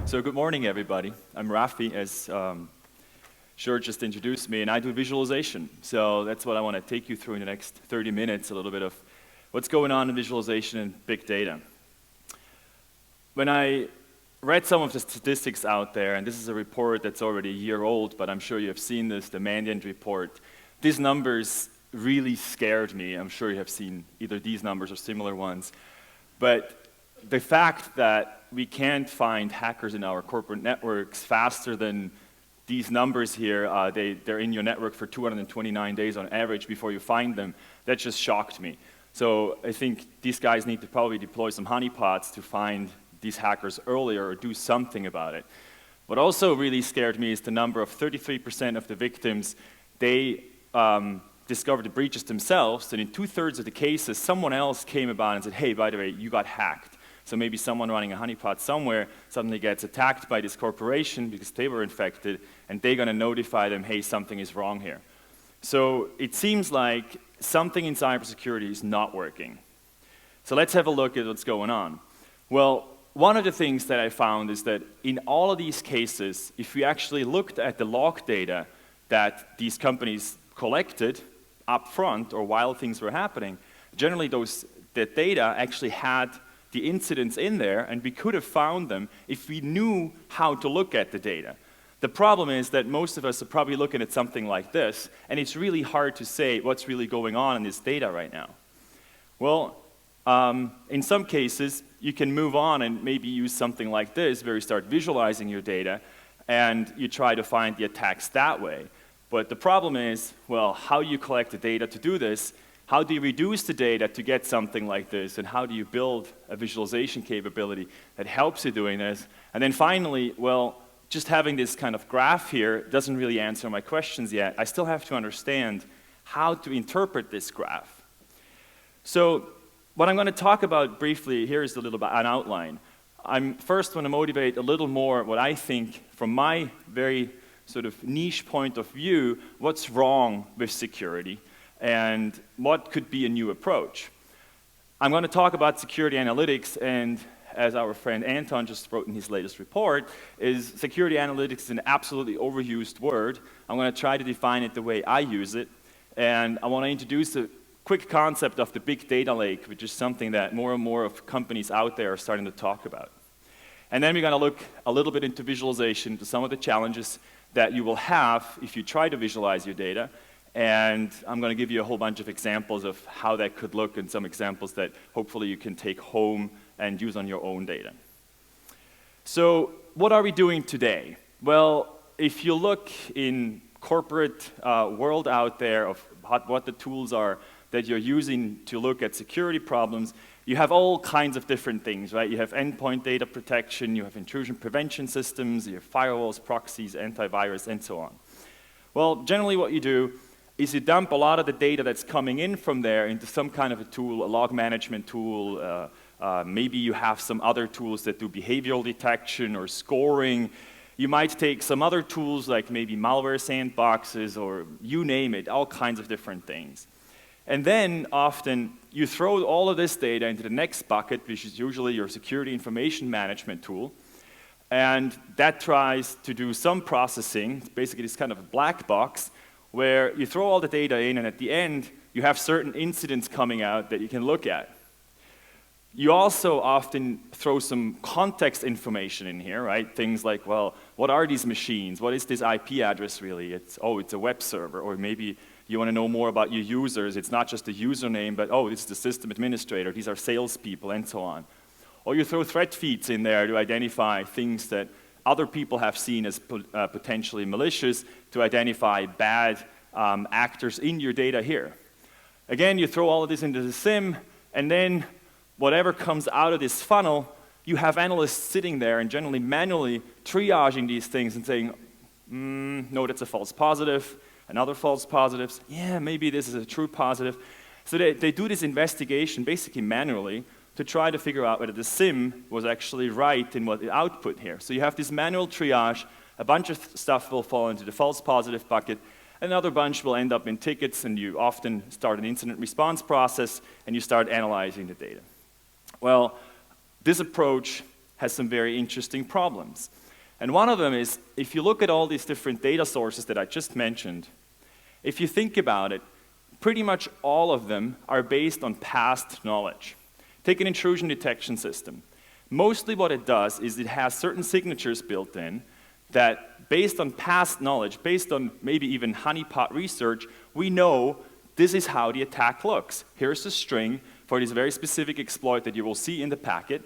So good morning, everybody. I'm Raffael, as Shur just introduced me, and I do visualization. So that's what I want to take you through in the next 30 minutes, a little bit of what's going on in visualization and big data. When I read some of the statistics out there, and this is a report that's already a year old, but I'm sure you have seen this, the Mandiant report, these numbers really scared me. I'm sure you have seen either these numbers or similar ones. But the fact that we can't find hackers in our corporate networks faster than these numbers here, they're in your network for 229 days on average before you find them, that just shocked me. So I think these guys need to probably deploy some honeypots to find these hackers earlier or do something about it. What also really scared me is the number of 33% of the victims, they discovered the breaches themselves, and in 2/3 of the cases, someone else came about and said, hey, by the way, you got hacked. So maybe someone running a honeypot somewhere suddenly gets attacked by this corporation because they were infected, and they're going to notify them, hey, something is wrong here. So it seems like something in cybersecurity is not working. So let's have a look at what's going on. Well, one of the things that I found is that in all of these cases, if we actually looked at the log data that these companies collected up front or while things were happening, generally the data actually had the incidents in there, and we could have found them if we knew how to look at the data. The problem is that most of us are probably looking at something like this, and it's really hard to say what's really going on in this data right now. Well, in some cases, you can move on and maybe use something like this, where you start visualizing your data, and you try to find the attacks that way. But the problem is, well, how you collect the data to do this, how do you reduce the data to get something like this, and how do you build a visualization capability that helps you doing this? And then finally, well, just having this kind of graph here doesn't really answer my questions yet. I still have to understand how to interpret this graph. So what I'm going to talk about briefly here is a little bit an outline. I'm first going to motivate a little more what I think, from my very sort of niche point of view, what's wrong with security and what could be a new approach. I'm going to talk about security analytics, and as our friend Anton just wrote in his latest report, is security analytics is an absolutely overused word. I'm going to try to define it the way I use it, and I want to introduce a quick concept of the big data lake, which is something that more and more of companies out there are starting to talk about. And then we're going to look a little bit into visualization, to some of the challenges that you will have if you try to visualize your data. And I'm going to give you a whole bunch of examples of how that could look, and some examples that hopefully you can take home and use on your own data. So what are we doing today? Well, if you look in corporate world out there of what the tools are that you're using to look at security problems, you have all kinds of different things, right? You have endpoint data protection, you have intrusion prevention systems, you have firewalls, proxies, antivirus, and so on. Well, generally what you do is you dump a lot of the data that's coming in from there into some kind of a tool, a log management tool. Maybe you have some other tools that do behavioral detection or scoring. You might take some other tools like maybe malware sandboxes, or you name it, all kinds of different things. And then often you throw all of this data into the next bucket, which is usually your security information management tool. And that tries to do some processing, basically this kind of a black box, where you throw all the data in, and at the end, you have certain incidents coming out that you can look at. You also often throw some context information in here, right? Things like, well, what are these machines? What is this IP address really? It's a web server. Or maybe you want to know more about your users. It's not just a username, but, oh, this is the system administrator. These are salespeople, and so on. Or you throw threat feeds in there to identify things that other people have seen as potentially malicious, to identify bad actors in your data here. Again, you throw all of this into the SIM, and then whatever comes out of this funnel, you have analysts sitting there and generally manually triaging these things and saying, no, that's a false positive, another false positive, yeah, maybe this is a true positive. So they do this investigation basically manually to try to figure out whether the SIM was actually right in what it output here. So you have this manual triage, a bunch of stuff will fall into the false positive bucket, another bunch will end up in tickets, and you often start an incident response process, and you start analyzing the data. Well, this approach has some very interesting problems. And one of them is, if you look at all these different data sources that I just mentioned, if you think about it, pretty much all of them are based on past knowledge. Take an intrusion detection system. Mostly what it does is it has certain signatures built in that, based on past knowledge, based on maybe even honeypot research, we know this is how the attack looks. Here's the string for this very specific exploit that you will see in the packet.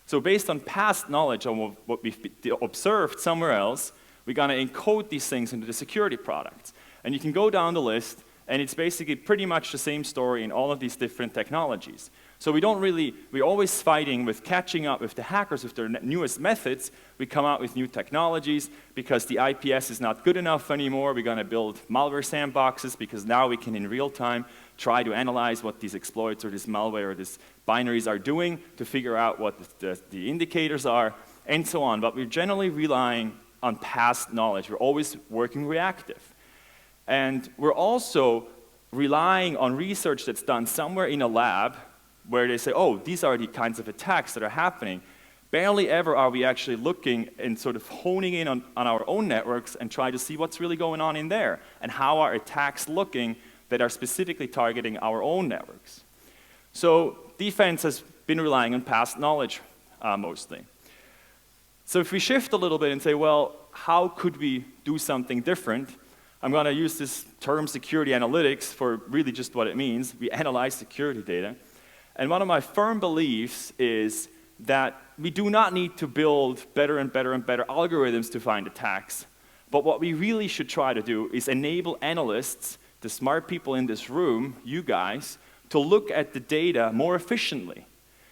So based on past knowledge on what we've observed somewhere else, we're going to encode these things into the security products. And you can go down the list, and it's basically pretty much the same story in all of these different technologies. So we're always fighting with catching up with the hackers with their newest methods. We come out with new technologies because the IPS is not good enough anymore. We're going to build malware sandboxes because now we can in real time try to analyze what these exploits or this malware or these binaries are doing to figure out what the indicators are and so on. But we're generally relying on past knowledge. We're always working reactive. And we're also relying on research that's done somewhere in a lab where they say, oh, these are the kinds of attacks that are happening. Barely ever are we actually looking and sort of honing in on our own networks and try to see what's really going on in there and how are attacks looking that are specifically targeting our own networks. So defense has been relying on past knowledge mostly. So if we shift a little bit and say, well, how could we do something different? I'm going to use this term security analytics for really just what it means. We analyze security data. And one of my firm beliefs is that we do not need to build better and better and better algorithms to find attacks. But what we really should try to do is enable analysts, the smart people in this room, you guys, to look at the data more efficiently.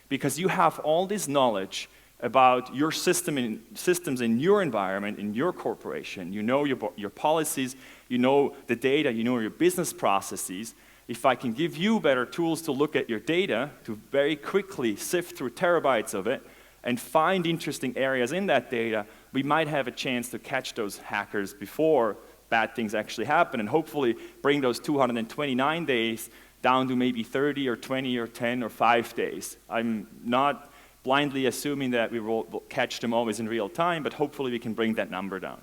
Because you have all this knowledge about your systems in your environment, in your corporation. You know your policies, you know the data, you know your business processes. If I can give you better tools to look at your data, to very quickly sift through terabytes of it, and find interesting areas in that data, we might have a chance to catch those hackers before bad things actually happen, and hopefully bring those 229 days down to maybe 30 or 20 or 10 or 5 days. I'm not blindly assuming that we will catch them always in real time, but hopefully we can bring that number down.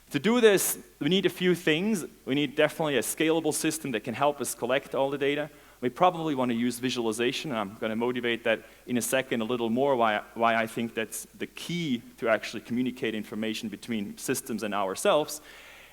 To do this, we need a few things. We need definitely a scalable system that can help us collect all the data. We probably want to use visualization, and I'm going to motivate that in a second a little more, why I think that's the key to actually communicate information between systems and ourselves.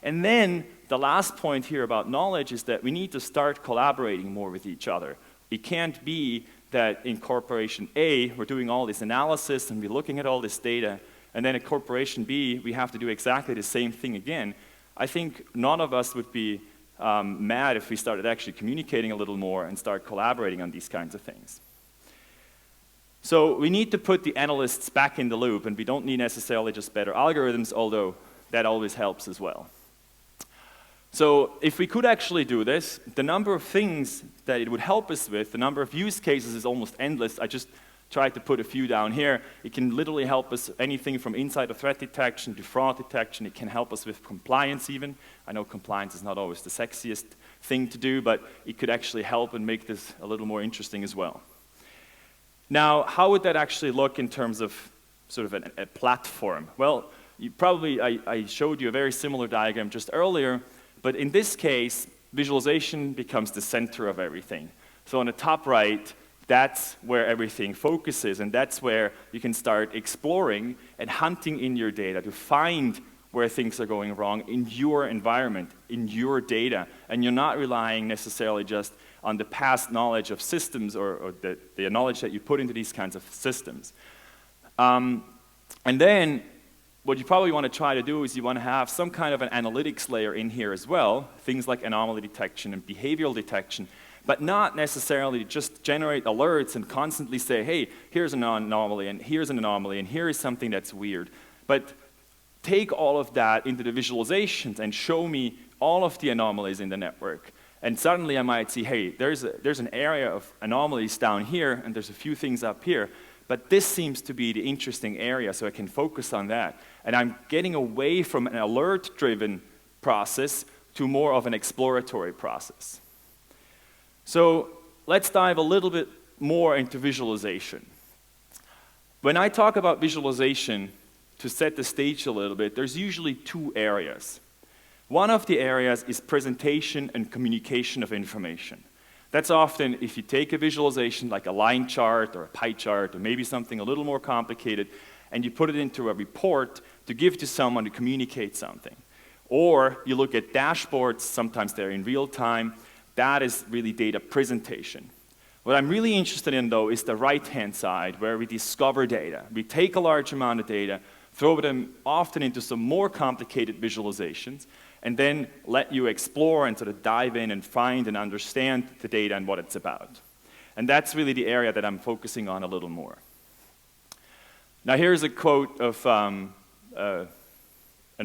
And then the last point here about knowledge is that we need to start collaborating more with each other. It can't be that in corporation A, we're doing all this analysis and we're looking at all this data, and then at corporation B, we have to do exactly the same thing again. I think none of us would be mad if we started actually communicating a little more and start collaborating on these kinds of things. So we need to put the analysts back in the loop, and we don't need necessarily just better algorithms, although that always helps as well. So if we could actually do this, the number of things that it would help us with, the number of use cases is almost endless. I just tried to put a few down here. It can literally help us anything from insider threat detection to fraud detection. It can help us with compliance even. I know compliance is not always the sexiest thing to do, but it could actually help and make this a little more interesting as well. Now, how would that actually look in terms of sort of a platform? Well, I showed you a very similar diagram just earlier, but in this case, visualization becomes the center of everything. So on the top right, that's where everything focuses, and that's where you can start exploring and hunting in your data to find where things are going wrong in your environment, in your data, and you're not relying necessarily just on the past knowledge of systems or the knowledge that you put into these kinds of systems. And then what you probably want to try to do is you want to have some kind of an analytics layer in here as well, things like anomaly detection and behavioral detection, but not necessarily just generate alerts and constantly say, hey, here's an anomaly, and here's an anomaly, and here is something that's weird. But take all of that into the visualizations and show me all of the anomalies in the network. And suddenly I might see, hey, there's an area of anomalies down here, and there's a few things up here. But this seems to be the interesting area, so I can focus on that. And I'm getting away from an alert-driven process to more of an exploratory process. So let's dive a little bit more into visualization. When I talk about visualization, to set the stage a little bit, there's usually two areas. One of the areas is presentation and communication of information. That's often if you take a visualization like a line chart or a pie chart or maybe something a little more complicated and you put it into a report to give to someone to communicate something. Or you look at dashboards, sometimes they're in real time. That is really data presentation. What I'm really interested in, though, is the right-hand side, where we discover data. We take a large amount of data, throw them often into some more complicated visualizations, and then let you explore and sort of dive in and find and understand the data and what it's about. And that's really the area that I'm focusing on a little more. Now here's a quote of an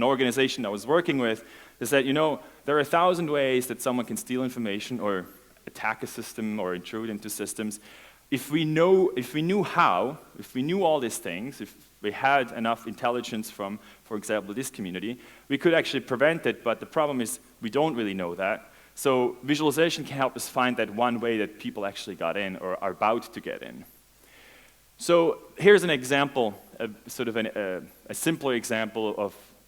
organization I was working with that said, you know, there are 1,000 ways that someone can steal information or attack a system or intrude into systems. If we knew how, if we knew all these things, if we had enough intelligence from, for example, this community, we could actually prevent it, but the problem is we don't really know that. So visualization can help us find that one way that people actually got in or are about to get in. So here's an example, sort of a simpler example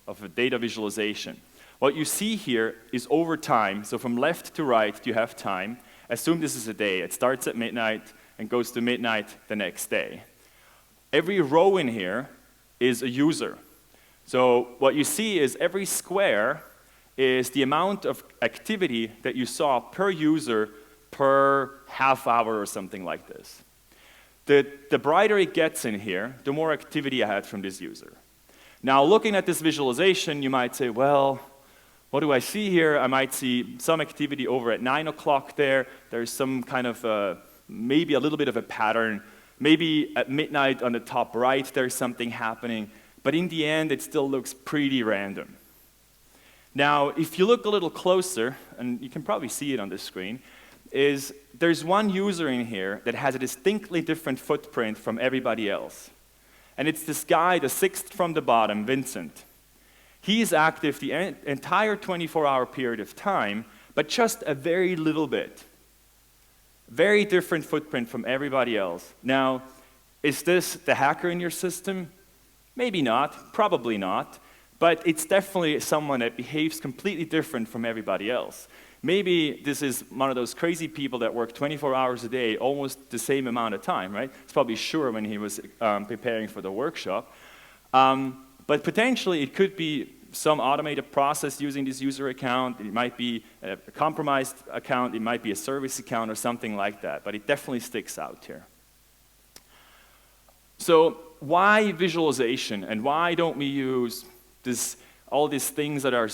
of a data visualization. What you see here is over time, so from left to right you have time. Assume this is a day. It starts at midnight and goes to midnight the next day. Every row in here is a user. So what you see is every square is the amount of activity that you saw per user per half hour or something like this. The brighter it gets in here, the more activity I had from this user. Now looking at this visualization, you might say, well, what do I see here? I might see some activity over at 9 o'clock there. There's some kind of, maybe a little bit of a pattern. Maybe at midnight on the top right, there's something happening. But in the end, it still looks pretty random. Now, if you look a little closer, and you can probably see it on the screen, there's one user in here that has a distinctly different footprint from everybody else. And it's this guy, the sixth from the bottom, Vincent. He is active the entire 24-hour period of time, but just a very little bit. Very different footprint from everybody else. Now, is this the hacker in your system? Maybe not, probably not, but it's definitely someone that behaves completely different from everybody else. Maybe this is one of those crazy people that work 24 hours a day, almost the same amount of time, right? It's probably sure when he was preparing for the workshop. But potentially it could be some automated process using this user account. It might be a compromised account. It might be a service account or something like that. But it definitely sticks out here. So why visualization? And why don't we use all these things that are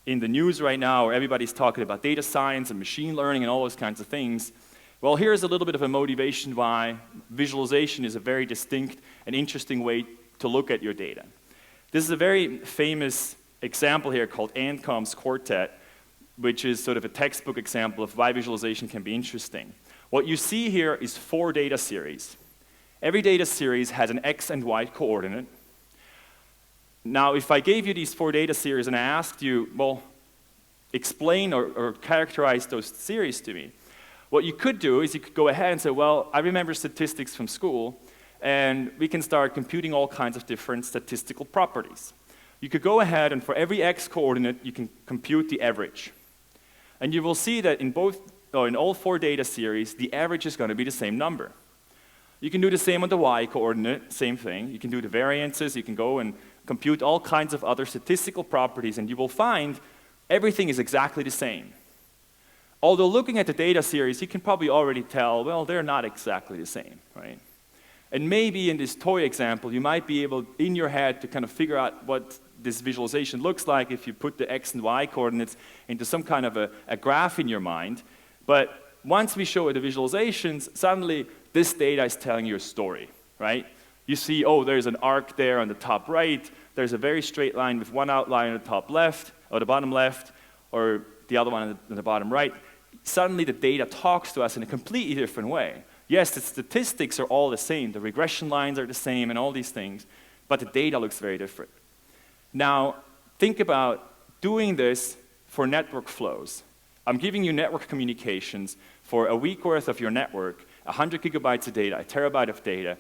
in the news right now, where everybody's talking about data science and machine learning and all those kinds of things? Well, here's a little bit of a motivation why visualization is a very distinct and interesting way to look at your data. This is a very famous example here called Anscombe's Quartet, which is sort of a textbook example of why visualization can be interesting. What you see here is 4 data series. Every data series has an X and Y coordinate. Now, if I gave you these 4 data series and I asked you, well, explain or characterize those series to me, what you could do is you could go ahead and say, well, I remember statistics from school, and we can start computing all kinds of different statistical properties. You could go ahead and for every X coordinate, you can compute the average. And you will see that in all 4 data series, the average is going to be the same number. You can do the same on the Y coordinate, same thing. You can do the variances, you can go and compute all kinds of other statistical properties, and you will find everything is exactly the same. Although looking at the data series, you can probably already tell, well, they're not exactly the same, right? And maybe in this toy example, you might be able, in your head, to kind of figure out what this visualization looks like if you put the X and Y coordinates into some kind of a graph in your mind. But once we show the visualizations, suddenly this data is telling you a story, right? You see, oh, there's an arc there on the top right. There's a very straight line with one outline on the top left, or the bottom left, or the other one on the bottom right. Suddenly the data talks to us in a completely different way. Yes, the statistics are all the same. The regression lines are the same and all these things, but the data looks very different. Now, think about doing this for network flows. I'm giving you network communications for a week worth of your network, 100 gigabytes of data, a terabyte of data.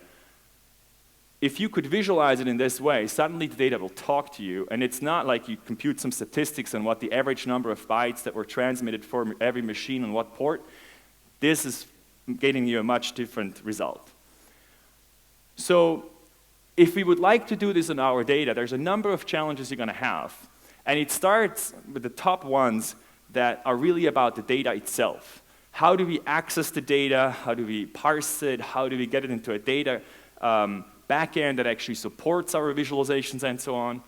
if you could visualize it in this way, suddenly the data will talk to you, and it's not like you compute some statistics on what the average number of bytes that were transmitted for every machine on what port. This is getting you a much different result. So if we would like to do this in our data, there's a number of challenges you're going to have. And it starts with the top ones that are really about the data itself. How do we access the data? How do we parse it? How do we get it into a data backend that actually supports our visualizations and so on?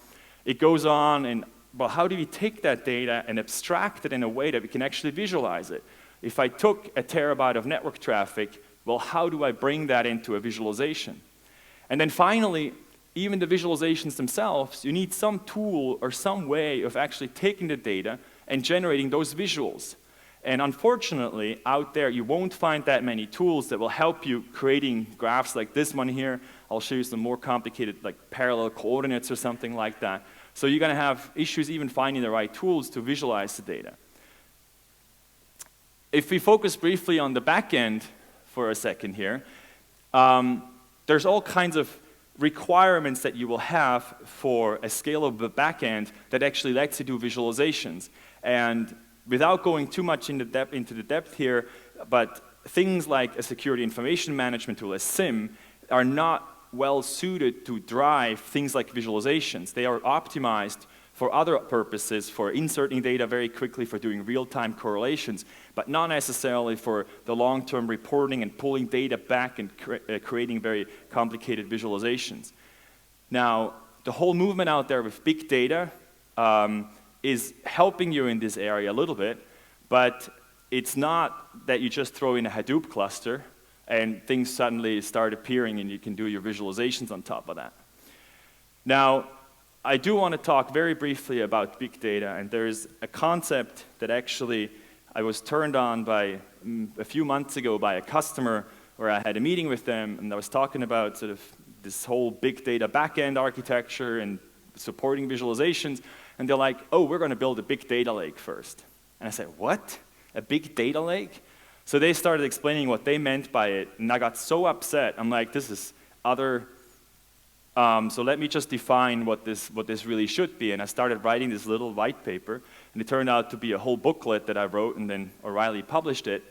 It goes on, and well, how do we take that data and abstract it in a way that we can actually visualize it? If I took a terabyte of network traffic, well, how do I bring that into a visualization? And then finally, even the visualizations themselves, you need some tool or some way of actually taking the data and generating those visuals. And unfortunately, out there, you won't find that many tools that will help you creating graphs like this one here. I'll show you some more complicated, like parallel coordinates or something like that. So you're going to have issues even finding the right tools to visualize the data. If we focus briefly on the back end for a second here, there's all kinds of requirements that you will have for a scalable backend that actually lets you do visualizations. And without going too much into the depth here, but things like a security information management tool, a SIM, are not well suited to drive things like visualizations. They are optimized for other purposes, for inserting data very quickly, for doing real-time correlations, but not necessarily for the long-term reporting and pulling data back and creating very complicated visualizations. Now, the whole movement out there with big data is helping you in this area a little bit, but it's not that you just throw in a Hadoop cluster and things suddenly start appearing and you can do your visualizations on top of that. Now, I do want to talk very briefly about big data, and there's a concept that actually I was turned on by a few months ago by a customer where I had a meeting with them, and I was talking about sort of this whole big data backend architecture and supporting visualizations, and they're like, oh, we're going to build a big data lake first. And I said, what? A big data lake? So they started explaining what they meant by it, and I got so upset. I'm like, this is other... so let me just define what this really should be. And I started writing this little white paper, and it turned out to be a whole booklet that I wrote, and then O'Reilly published it,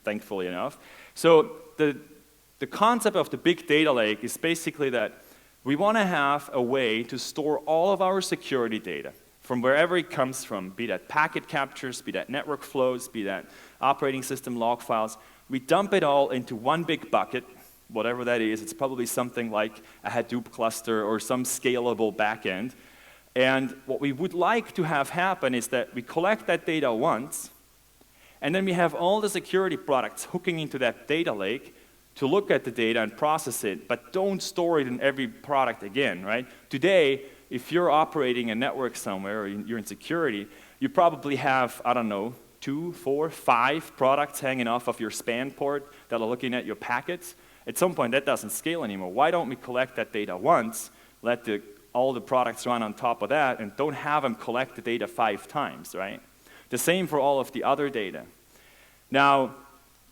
thankfully enough. So the concept of the big data lake is basically that we want to have a way to store all of our security data from wherever it comes from, be that packet captures, be that network flows, be that operating system log files. We dump it all into one big bucket, whatever that is. It's probably something like a Hadoop cluster or some scalable backend. And what we would like to have happen is that we collect that data once, and then we have all the security products hooking into that data lake to look at the data and process it, but don't store it in every product again, right? Today, if you're operating a network somewhere or you're in security, you probably have, I don't know, 2, 4, 5 products hanging off of your span port that are looking at your packets. At some point, that doesn't scale anymore. Why don't we collect that data once, let all the products run on top of that, and don't have them collect the data 5 times, right? The same for all of the other data. Now,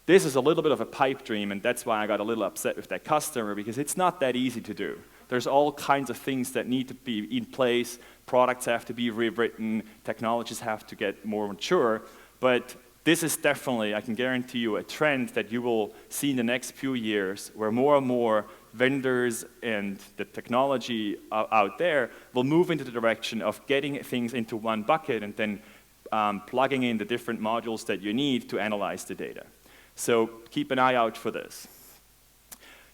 this is a little bit of a pipe dream, and that's why I got a little upset with that customer, because it's not that easy to do. There's all kinds of things that need to be in place. Products have to be rewritten. Technologies have to get more mature. But this is definitely, I can guarantee you, a trend that you will see in the next few years, where more and more vendors and the technology out there will move into the direction of getting things into one bucket and then plugging in the different modules that you need to analyze the data. So keep an eye out for this.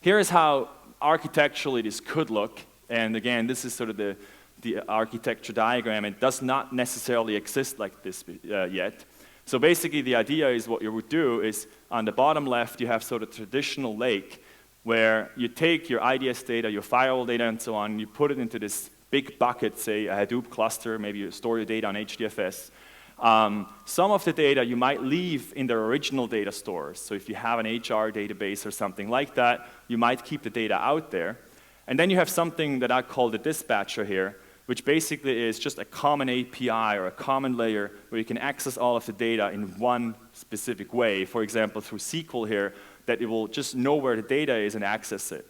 Here is how architecturally this could look. And again, this is sort of the architecture diagram. It does not necessarily exist like this yet. So basically, the idea is what you would do is on the bottom left, you have sort of traditional lake where you take your IDS data, your firewall data, and so on, and you put it into this big bucket, say a Hadoop cluster, maybe you store your data on HDFS. Some of the data you might leave in their original data stores. So if you have an HR database or something like that, you might keep the data out there. And then you have something that I call the dispatcher here, which basically is just a common API or a common layer where you can access all of the data in one specific way. For example, through SQL here, that it will just know where the data is and access it.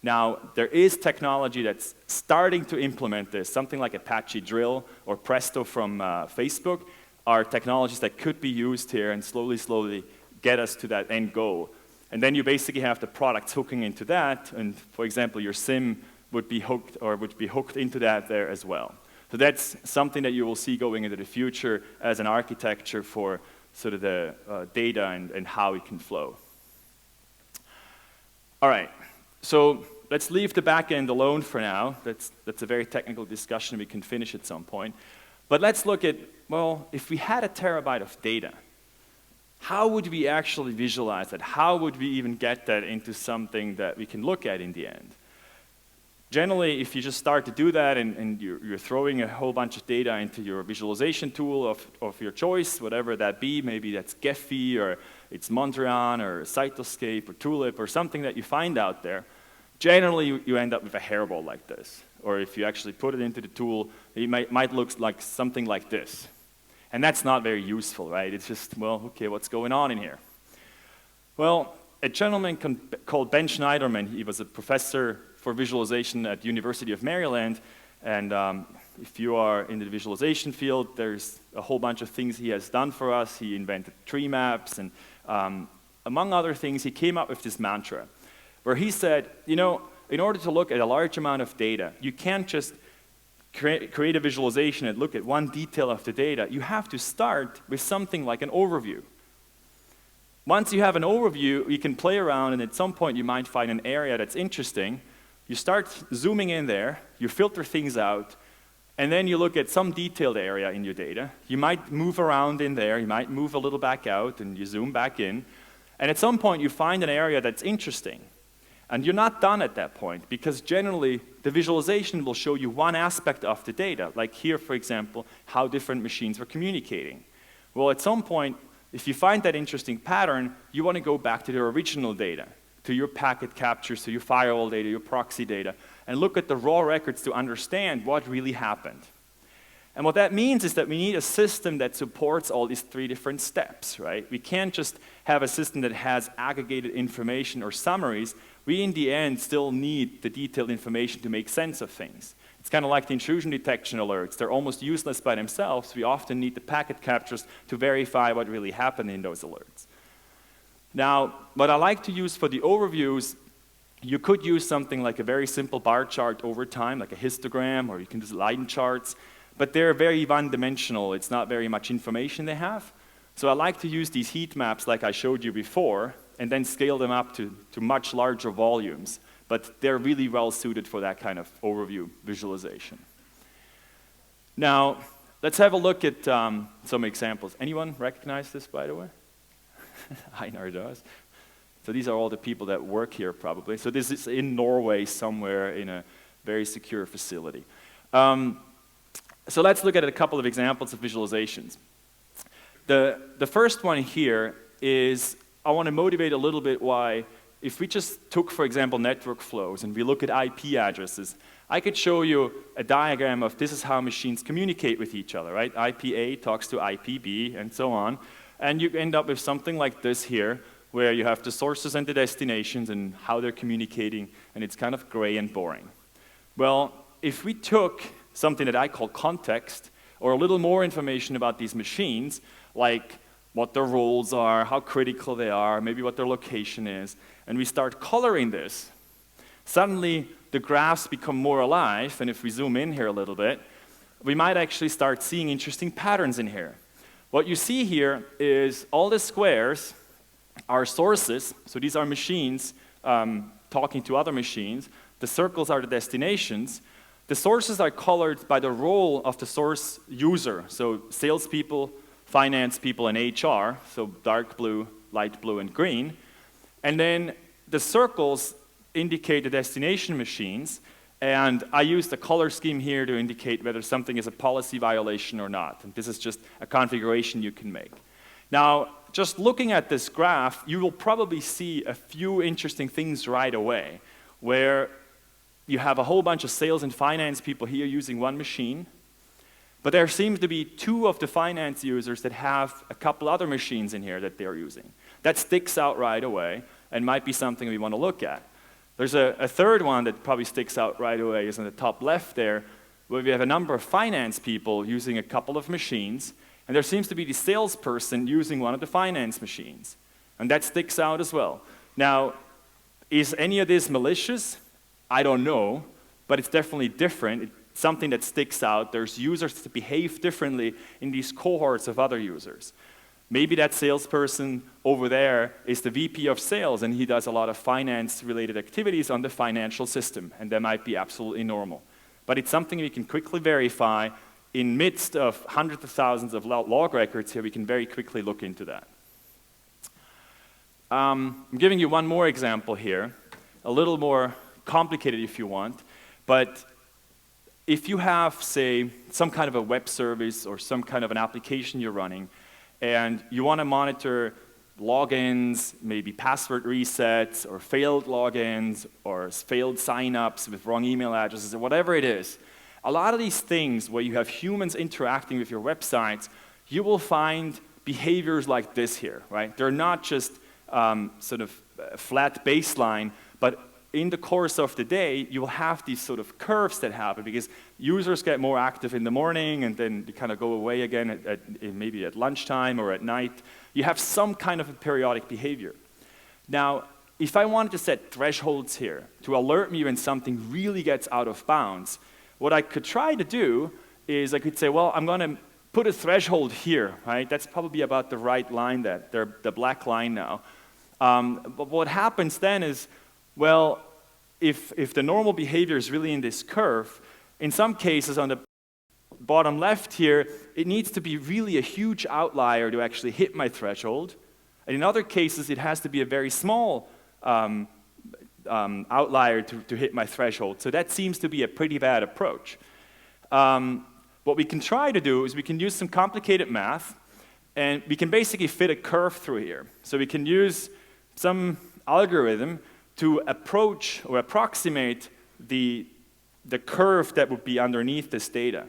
Now, there is technology that's starting to implement this, something like Apache Drill or Presto from Facebook are technologies that could be used here and slowly get us to that end goal. And then you basically have the products hooking into that, and for example, your SIM would be hooked into that there as well. So that's something that you will see going into the future as an architecture for sort of the data and how it can flow. All right, so let's leave the back end alone for now. That's a very technical discussion we can finish at some point. But let's look at, well, if we had a terabyte of data, how would we actually visualize that? How would we even get that into something that we can look at in the end? Generally, if you just start to do that and you're throwing a whole bunch of data into your visualization tool of your choice, whatever that be, maybe that's Gephi or it's Mondrian or Cytoscape or Tulip or something that you find out there, generally you end up with a hairball like this. Or if you actually put it into the tool, it might look like something like this. And that's not very useful, right? It's just, well, okay, what's going on in here? Well, a gentleman called Ben Schneiderman, he was a professor for visualization at the University of Maryland, and if you are in the visualization field, there's a whole bunch of things he has done for us. He invented tree maps, and among other things, he came up with this mantra, where he said, you know, in order to look at a large amount of data, you can't just create a visualization and look at one detail of the data. You have to start with something like an overview. Once you have an overview, you can play around, and at some point you might find an area that's interesting. You start zooming in there, you filter things out, and then you look at some detailed area in your data. You might move around in there, you might move a little back out, and you zoom back in. And at some point you find an area that's interesting. And you're not done at that point, because generally the visualization will show you one aspect of the data, like here, for example, how different machines were communicating. Well, at some point, if you find that interesting pattern, you want to go back to the original data, to your packet captures, to your firewall data, your proxy data, and look at the raw records to understand what really happened. And what that means is that we need a system that supports all these three different steps, right? We can't just have a system that has aggregated information or summaries. We, in the end, still need the detailed information to make sense of things. It's kind of like the intrusion detection alerts. They're almost useless by themselves. We often need the packet captures to verify what really happened in those alerts. Now, what I like to use for the overviews, you could use something like a very simple bar chart over time, like a histogram, or you can use line charts. But they're very one-dimensional. It's not very much information they have. So I like to use these heat maps like I showed you before, and then scale them up to much larger volumes. But they're really well suited for that kind of overview visualization. Now, let's have a look at some examples. Anyone recognize this, by the way? Einar does. So these are all the people that work here, probably. So this is in Norway somewhere in a very secure facility. So let's look at a couple of examples of visualizations. The first one here is, I want to motivate a little bit why, if we just took, for example, network flows and we look at IP addresses, I could show you a diagram of this is how machines communicate with each other, right? IP A talks to IP B and so on. And you end up with something like this here, where you have the sources and the destinations and how they're communicating, and it's kind of gray and boring. Well, if we took something that I call context, or a little more information about these machines, like what their roles are, how critical they are, maybe what their location is, and we start coloring this, suddenly the graphs become more alive, and if we zoom in here a little bit, we might actually start seeing interesting patterns in here. What you see here is all the squares are sources, so these are machines talking to other machines. The circles are the destinations. The sources are colored by the role of the source user, so salespeople, finance people, and HR, so dark blue, light blue, and green. And then the circles indicate the destination machines, and I use the color scheme here to indicate whether something is a policy violation or not. And this is just a configuration you can make. Now, just looking at this graph, you will probably see a few interesting things right away, where you have a whole bunch of sales and finance people here using one machine, but there seems to be two of the finance users that have a couple other machines in here that they're using. That sticks out right away and might be something we want to look at. There's a third one that probably sticks out right away, is on the top left there, where we have a number of finance people using a couple of machines, and there seems to be the salesperson using one of the finance machines. And that sticks out as well. Now, is any of this malicious? I don't know, but it's definitely different. It's something that sticks out. There's users that behave differently in these cohorts of other users. Maybe that salesperson over there is the VP of sales, and he does a lot of finance-related activities on the financial system, and that might be absolutely normal. But it's something we can quickly verify. In midst of hundreds of thousands of log records here, we can very quickly look into that. I'm giving you one more example here, a little more complicated if you want, but if you have, say, some kind of a web service or some kind of an application you're running, and you want to monitor logins, maybe password resets, or failed logins, or failed signups with wrong email addresses, or whatever it is, a lot of these things where you have humans interacting with your websites, you will find behaviors like this here, right? They're not just sort of flat baseline, but in the course of the day, you will have these sort of curves that happen because users get more active in the morning and then they kind of go away again maybe at lunchtime or at night. You have some kind of a periodic behavior. Now, if I wanted to set thresholds here to alert me when something really gets out of bounds, what I could try to do is I could say, well, I'm going to put a threshold here, right? That's probably about the right line, the black line now. But what happens then is, well, if the normal behavior is really in this curve, in some cases on the bottom left here, it needs to be really a huge outlier to actually hit my threshold. And in other cases, it has to be a very small outlier to hit my threshold. So that seems to be a pretty bad approach. What we can try to do is we can use some complicated math, and we can basically fit a curve through here. So we can use some algorithm to approach or approximate the curve that would be underneath this data.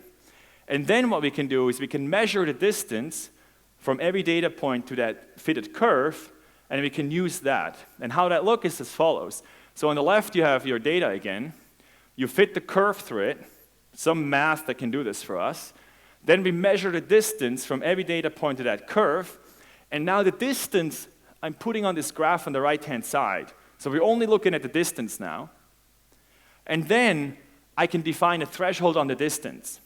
And then what we can do is we can measure the distance from every data point to that fitted curve, and we can use that. And how that looks is as follows. So on the left, you have your data again. You fit the curve through it, some math that can do this for us. Then we measure the distance from every data point to that curve, and now the distance I'm putting on this graph on the right-hand side. So we're only looking at the distance now. And then I can define a threshold on the distance.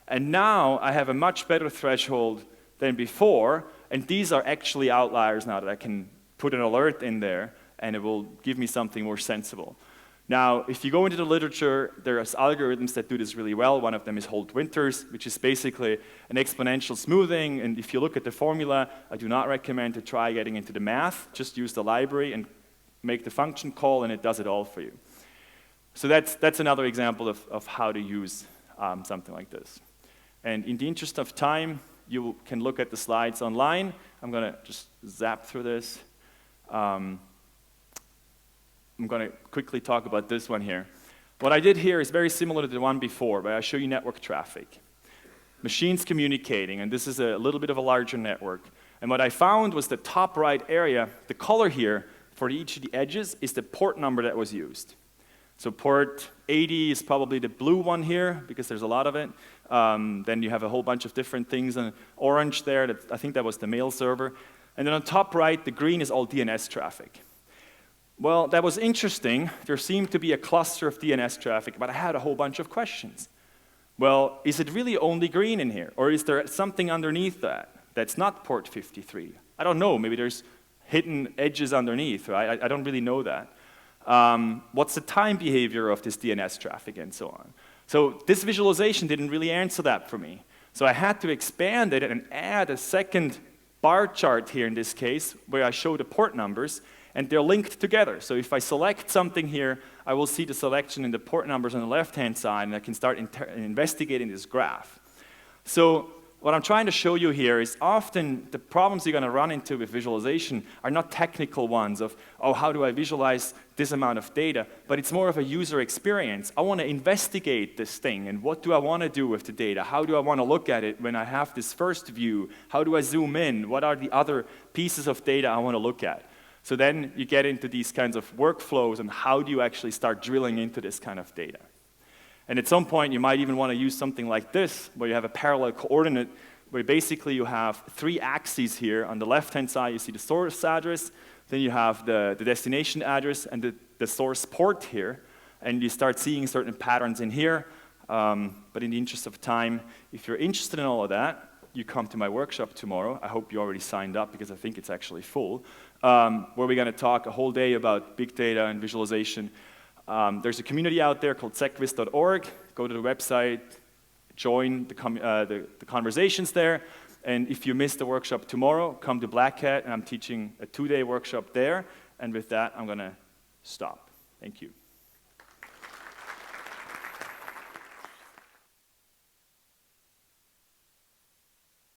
And now I have a much better threshold than before, and these are actually outliers now that I can put an alert in there, and it will give me something more sensible. Now, if you go into the literature, there are algorithms that do this really well. One of them is Holt-Winters, which is basically an exponential smoothing, and if you look at the formula, I do not recommend to try getting into the math. Just use the library and make the function call, and it does it all for you. So that's another example of how to use something like this. And in the interest of time, you can look at the slides online. I'm going to just zap through this. I'm going to quickly talk about this one here. What I did here is very similar to the one before, but I show you network traffic. Machines communicating, and this is a little bit of a larger network. And what I found was the top right area, the color here, for each of the edges is the port number that was used. So port 80 is probably the blue one here, because there's a lot of it. Then you have a whole bunch of different things, and orange there, I think that was the mail server. And then on top right, the green is all DNS traffic. Well, that was interesting. There seemed to be a cluster of DNS traffic, but I had a whole bunch of questions. Well, is it really only green in here? Or is there something underneath that that's not port 53? I don't know. Maybe there's hidden edges underneath, right? I don't really know that. What's the time behavior of this DNS traffic and so on? So this visualization didn't really answer that for me. So I had to expand it and add a second bar chart here in this case where I show the port numbers, and they're linked together. So if I select something here, I will see the selection in the port numbers on the left-hand side, and I can start investigating this graph. So what I'm trying to show you here is often the problems you're going to run into with visualization are not technical ones of, oh, how do I visualize this amount of data? But it's more of a user experience. I want to investigate this thing, and what do I want to do with the data? How do I want to look at it when I have this first view? How do I zoom in? What are the other pieces of data I want to look at? So then you get into these kinds of workflows and how do you actually start drilling into this kind of data. And at some point you might even want to use something like this, where you have a parallel coordinate, where basically you have 3 axes here. On the left-hand side you see the source address, then you have the destination address and the source port here, and you start seeing certain patterns in here. But in the interest of time, if you're interested in all of that, you come to my workshop tomorrow. I hope you already signed up because I think it's actually full, where we're going to talk a whole day about big data and visualization. There's a community out there called secvis.org. Go to the website, join the conversations there. And if you miss the workshop tomorrow, come to Black Hat, and I'm teaching a 2-day workshop there. And with that, I'm going to stop. Thank you.